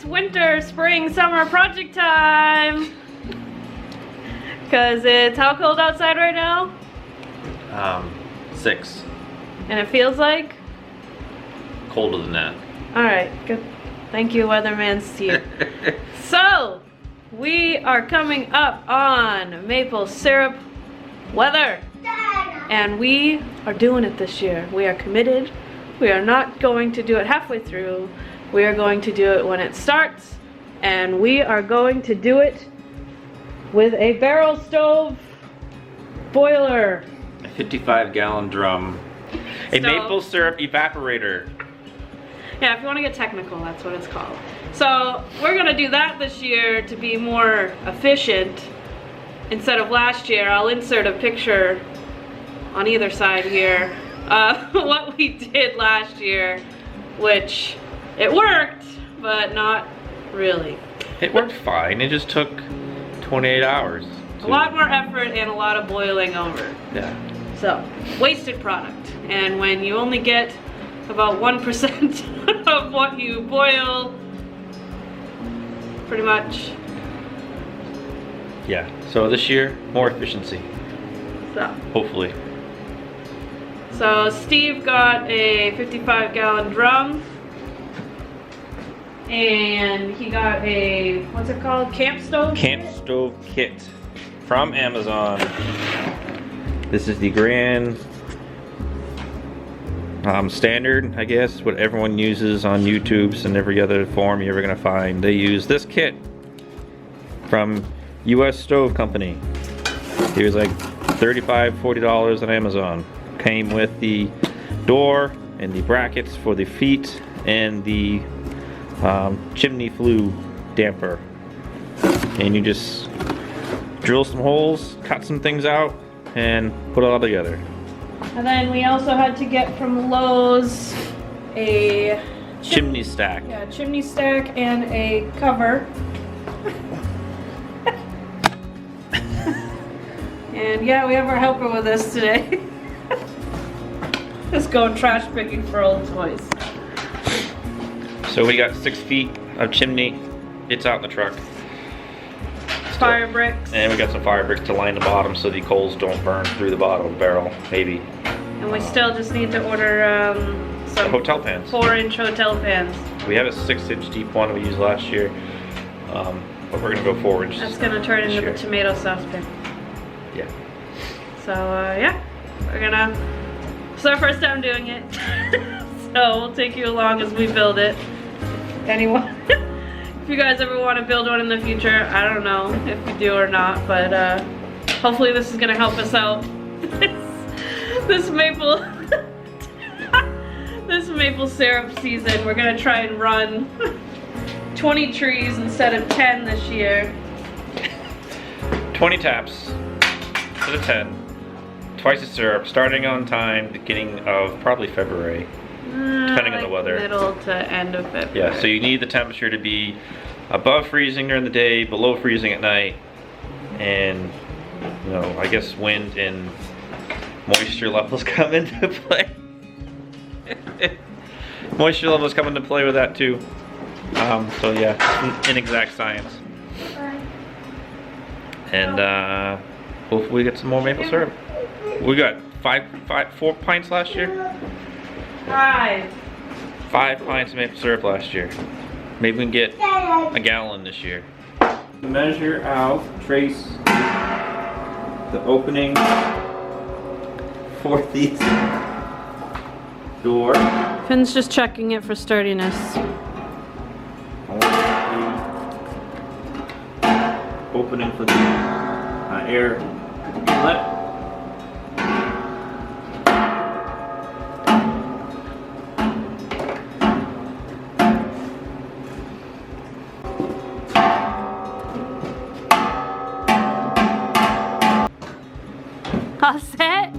winter, spring, summer project time. Cause it's how cold outside right now? 6. And it feels like? Colder than that. Alright, good. Thank you, Weatherman Steve. So, we are coming up on maple syrup weather. And we are doing it this year. We are committed. We are not going to do it halfway through. We are going to do it when it starts. And we are going to do it with a barrel stove boiler. A 55-gallon drum. A maple syrup evaporator. Yeah, if you want to get technical, that's what it's called. So we're going to do that this year to be more efficient instead of last year. I'll insert a picture on either side here of what we did last year, which it worked, but not really. It worked fine. It just took 28 hours. A lot more effort and a lot of boiling over. Yeah. So, wasted product. And when you only get about 1% of what you boil, pretty much. Yeah. So this year, more efficiency. So. Hopefully. So Steve got a 55-gallon drum. And he got a, what's it called? Camp stove? Camp stove kit from Amazon. This is the grand standard, I guess, what everyone uses on YouTube's and every other forum you're ever gonna find. They use this kit from US Stove Company. It was like $35, $40 on Amazon. Came with the door and the brackets for the feet and the chimney flue damper. And you just drill some holes, cut some things out, and put it all together. And then we also had to get from Lowe's a chimney stack. Yeah, chimney stack and a cover. And yeah, we have our helper with us today. Just going trash picking for old toys. So we got 6 feet of chimney. It's out in the truck. Fire bricks. And we got some fire bricks to line the bottom so the coals don't burn through the bottom of the barrel, maybe. And we still just need to order some hotel pans. 4-inch hotel pans. We have a 6-inch deep one we used last year, but we're gonna go 4-inch. That's gonna turn into the tomato sauce pan. Yeah. So yeah, we're gonna. It's our first time doing it, so we'll take you along as we build it. Anyone, if you guys ever want to build one in the future, I don't know if we do or not, but hopefully this is gonna help us out. This maple, this maple syrup season, we're gonna try and run 20 trees instead of 10 this year. 20 taps instead of 10. Twice the syrup, starting on time, beginning of probably February, depending on the weather. Middle to end of February. Yeah, so you need the temperature to be above freezing during the day, below freezing at night, and you know, I guess wind and moisture levels come into play. Moisture levels come into play with that too. So yeah, inexact science. And hopefully we get some more maple syrup. We got 4 pints last year. 5. 5 pints of maple syrup last year. Maybe we can get a gallon this year. Measure out, trace the opening for the door. Finn's just checking it for sturdiness. Opening for the air inlet. All set?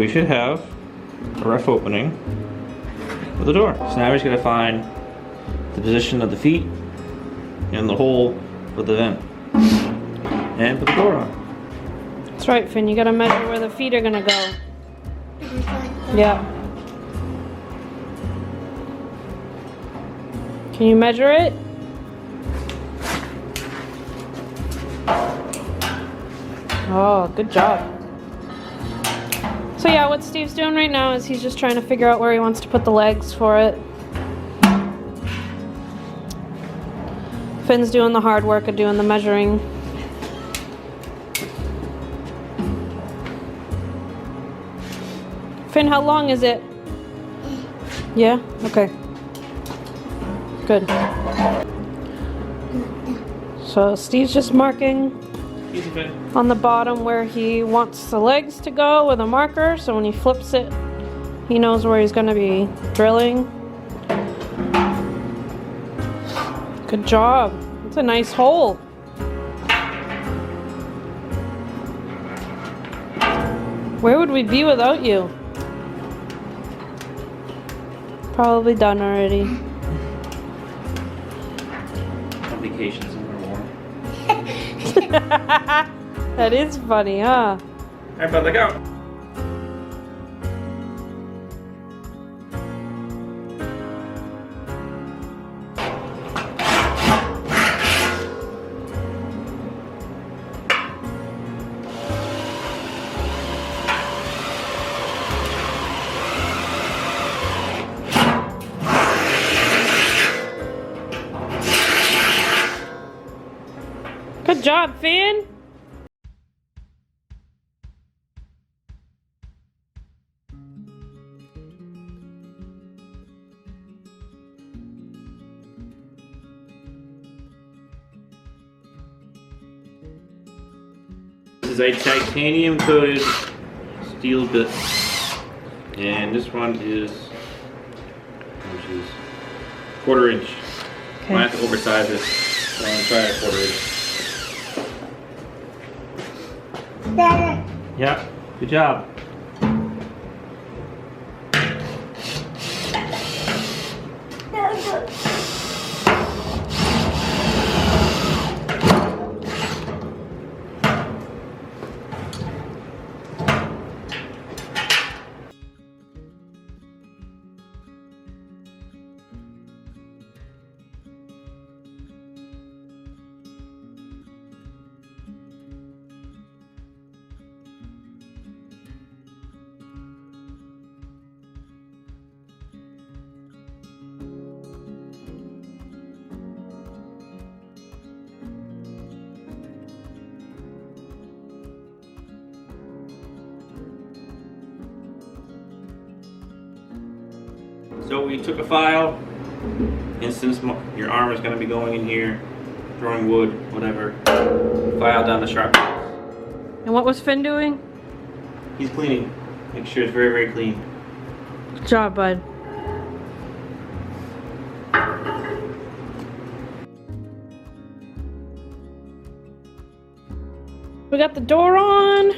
we should have a rough opening with a door. So now we're just gonna find the position of the feet and the hole for the vent. And put the door on. That's right, Finn. You gotta measure where the feet are gonna go. Yeah. Can you measure it? Oh, good job. So yeah, what Steve's doing right now is he's just trying to figure out where he wants to put the legs for it. Finn's doing the hard work of doing the measuring. Finn, how long is it? Yeah? Okay. Good. So Steve's just marking on the bottom where he wants the legs to go with a marker, so when he flips it, he knows where he's going to be drilling. Good job. It's a nice hole. Where would we be without you? Probably done already. On vacation somewhere warm. That is funny, huh? Alright, bud, look out. Good job, Finn. This is a titanium coated steel bit, and this one is, which is 1/4 inch. Okay. I have to oversize this, so I'm gonna try a 1/4 inch. Yeah, good job. So we took a file, and since your arm is going to be going in here, throwing wood, whatever, file down the sharp edges. And what was Finn doing? He's cleaning. Make sure it's very, very clean. Good job, bud. We got the door on.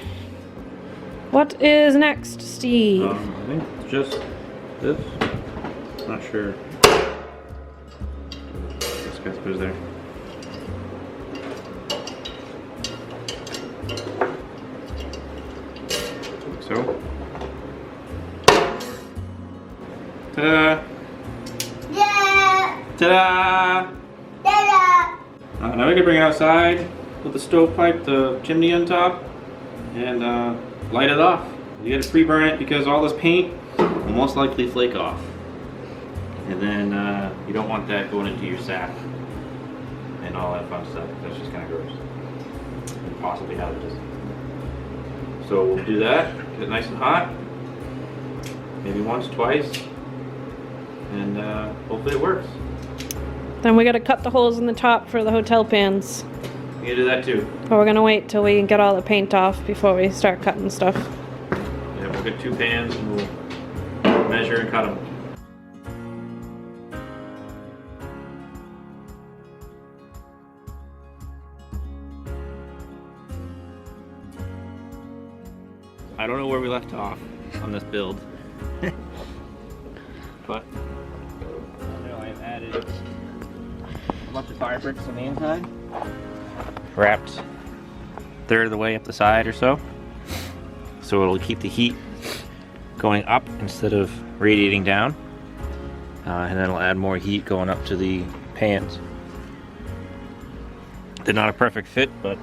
What is next, Steve? I think it's just this. Not sure. This guy goes there. Like so. Ta-da! Yeah. Ta-da! Now we can bring it outside with the stovepipe, the chimney on top, and light it off. You gotta pre-burn it because all this paint will most likely flake off. And then you don't want that going into your sap and all that fun stuff. That's just kind of gross and possibly hazardous. So we'll do that, get it nice and hot, maybe once, twice, and hopefully it works. Then we gotta cut the holes in the top for the hotel pans. You can do that too. But we're gonna wait till we get all the paint off before we start cutting stuff. Yeah, we'll get 2 pans and we'll measure and cut them. I don't know where we left off. on this build. But now I've added a bunch of fire bricks on the inside. Wrapped a third of the way up the side or so. So it'll keep the heat going up instead of radiating down. And then it'll add more heat going up to the pans. They're not a perfect fit, but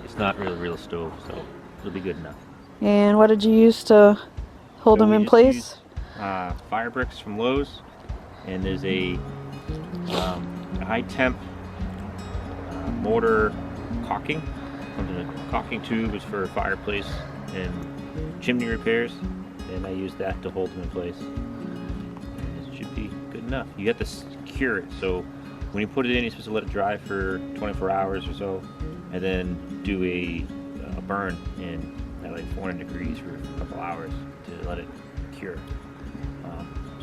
it's not really a real stove, so it'll be good enough. And what did you use to hold them in place? Used, fire bricks from Lowe's, and there's a high temp mortar caulking. The caulking tube is for fireplace and chimney repairs, and I use that to hold them in place. And it should be good enough. You have to cure it, so when you put it in, you're supposed to let it dry for 24 hours or so, and then do a burn at like 400 degrees for a couple hours to let it cure.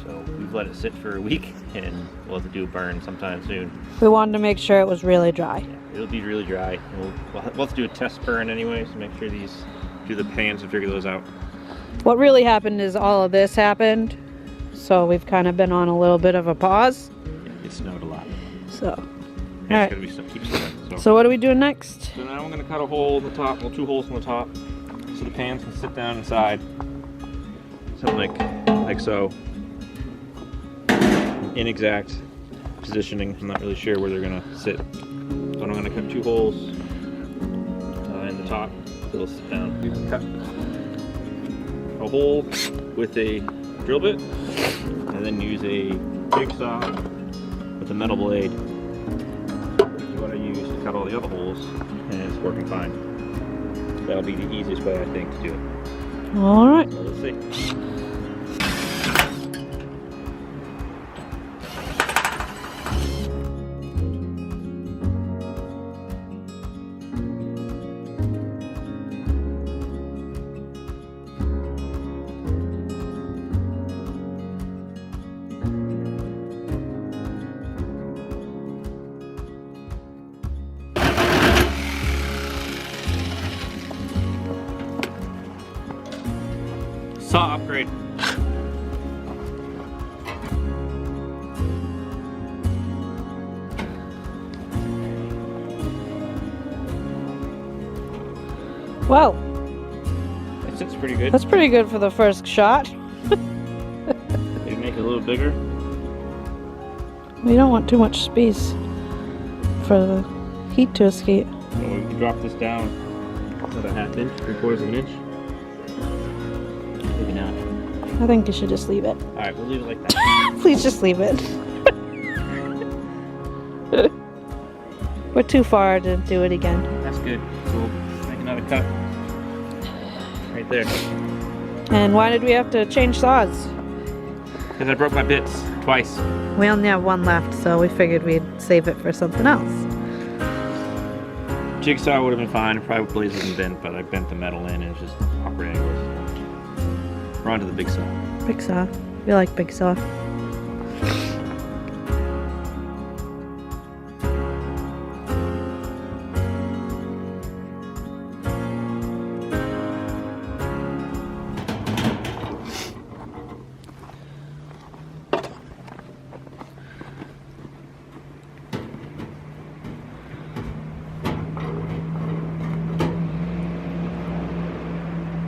So we've let it sit for a week, and we'll have to do a burn sometime soon. We wanted to make sure it was really dry. Yeah, it'll be really dry. We'll have to do a test burn anyway, so make sure do the pans and figure those out. What really happened is all of this happened, so we've kind of been on a little bit of a pause. Yeah, it snowed a lot. So, Yeah, alright. it's gonna keep snowing. So what are we doing next? So now I'm gonna cut a hole in the top, well, 2 holes in the top, so the pans can sit down inside. Something like so. Inexact positioning. I'm not really sure where they're gonna sit. So I'm gonna cut 2 holes in the top so they'll sit down. You can cut a hole with a drill bit, and then use a jigsaw with a metal blade. What I use to cut all the other holes, and it's working fine. That'll be the easiest way, I think, to do it. All right. So let's see. Saw upgrade. Well, It sits pretty good. that's pretty good for the first shot. Maybe make it a little bigger. We don't want too much space for the heat to escape. So we can drop this down about a 1/2 inch, 3/4 of an inch. Maybe not. I think you should just leave it. Alright, we'll leave it like that. Please just leave it. We're too far to do it again. That's good. So we'll make another cut. Right there. And why did we have to change saws? Because I broke my bits twice. We only have one left, so we figured we'd save it for something else. Jigsaw would have been fine. Probably blades wasn't bent, but I bent the metal in and it's just awkward anyways. We're on to the big saw. Big saw. We like big saw.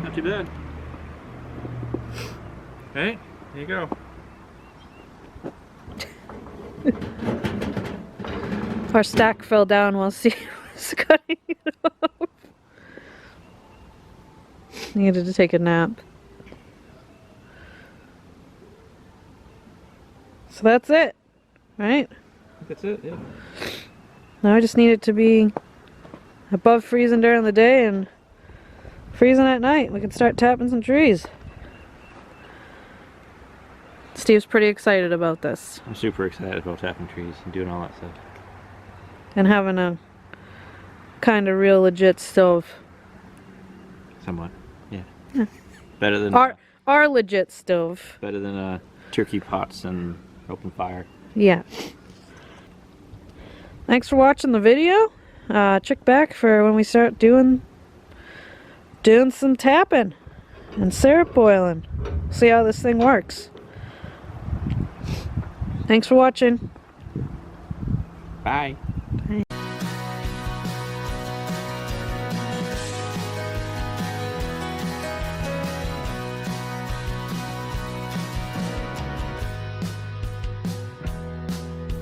Not too bad. Okay, there you go. Our stack fell down while Steve was cutting it off. Needed to take a nap. So that's it, right? I think that's it, yeah. Now I just need it to be above freezing during the day and freezing at night. We can start tapping some trees. Steve's pretty excited about this. I'm super excited about tapping trees and doing all that stuff. And having a kind of real legit stove. Somewhat, yeah. Yeah. Better than Our legit stove. better than turkey pots and open fire. Yeah. Thanks for watching the video. Check back for when we start doing some tapping. and syrup boiling. See how this thing works. Thanks for watching. Bye.